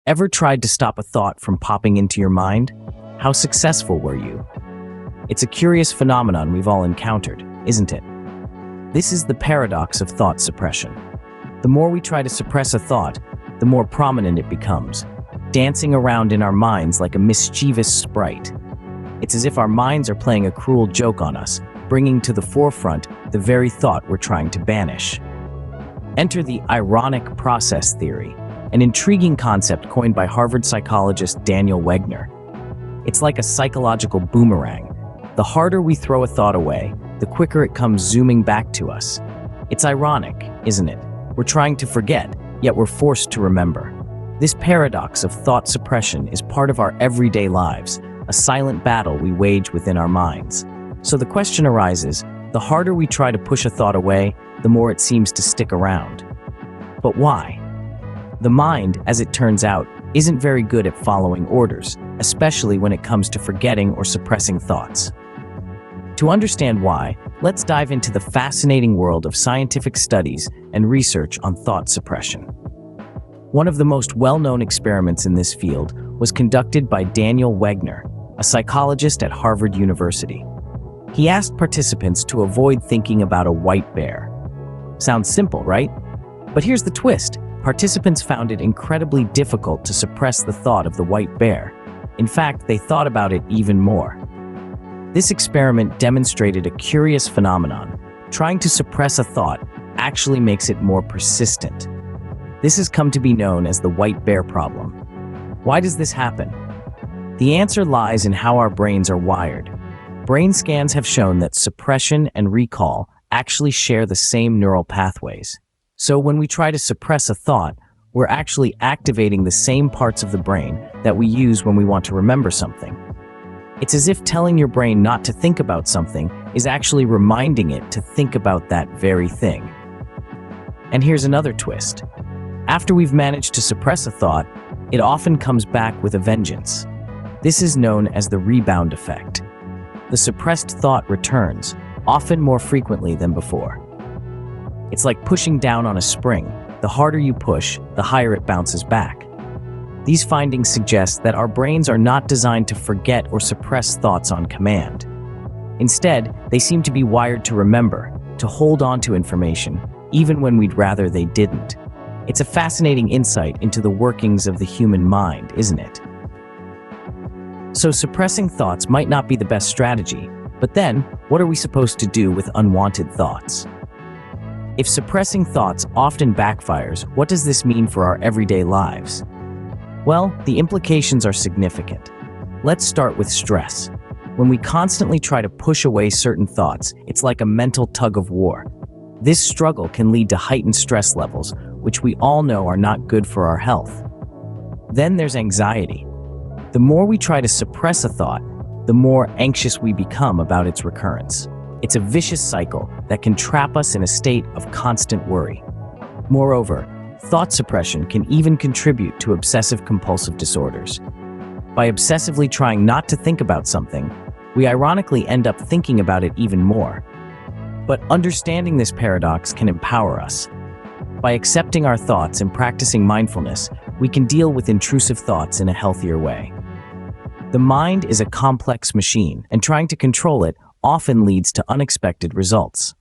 Ever tried to stop a thought from popping into your mind? How successful were you? It's a curious phenomenon we've all encountered, isn't it? This is the paradox of thought suppression. The more we try to suppress a thought, the more prominent it becomes, dancing around in our minds like a mischievous sprite. It's as if our minds are playing a cruel joke on us, bringing to the forefront the very thought we're trying to banish. Enter the ironic process theory, an intriguing concept coined by Harvard psychologist Daniel Wegner. It's like a psychological boomerang. The harder we throw a thought away, the quicker it comes zooming back to us. It's ironic, isn't it? We're trying to forget, yet we're forced to remember. This paradox of thought suppression is part of our everyday lives, a silent battle we wage within our minds. So the question arises, the harder we try to push a thought away, the more it seems to stick around. But why? The mind, as it turns out, isn't very good at following orders, especially when it comes to forgetting or suppressing thoughts. To understand why, let's dive into the fascinating world of scientific studies and research on thought suppression. One of the most well-known experiments in this field was conducted by Daniel Wegner, a psychologist at Harvard University. He asked participants to avoid thinking about a white bear. Sounds simple, right? But here's the twist. Participants found it incredibly difficult to suppress the thought of the white bear. In fact, they thought about it even more. This experiment demonstrated a curious phenomenon. Trying to suppress a thought actually makes it more persistent. This has come to be known as the white bear problem. Why does this happen? The answer lies in how our brains are wired. Brain scans have shown that suppression and recall actually share the same neural pathways. So when we try to suppress a thought, we're actually activating the same parts of the brain that we use when we want to remember something. It's as if telling your brain not to think about something is actually reminding it to think about that very thing. And here's another twist. After we've managed to suppress a thought, it often comes back with a vengeance. This is known as the rebound effect. The suppressed thought returns, often more frequently than before. It's like pushing down on a spring. The harder you push, the higher it bounces back. These findings suggest that our brains are not designed to forget or suppress thoughts on command. Instead, they seem to be wired to remember, to hold on to information, even when we'd rather they didn't. It's a fascinating insight into the workings of the human mind, isn't it? So suppressing thoughts might not be the best strategy, but then, what are we supposed to do with unwanted thoughts? If suppressing thoughts often backfires, what does this mean for our everyday lives? Well, the implications are significant. Let's start with stress. When we constantly try to push away certain thoughts, it's like a mental tug of war. This struggle can lead to heightened stress levels, which we all know are not good for our health. Then there's anxiety. The more we try to suppress a thought, the more anxious we become about its recurrence. It's a vicious cycle that can trap us in a state of constant worry. Moreover, thought suppression can even contribute to obsessive-compulsive disorders. By obsessively trying not to think about something, we ironically end up thinking about it even more. But understanding this paradox can empower us. By accepting our thoughts and practicing mindfulness, we can deal with intrusive thoughts in a healthier way. The mind is a complex machine, and trying to control it often leads to unexpected results.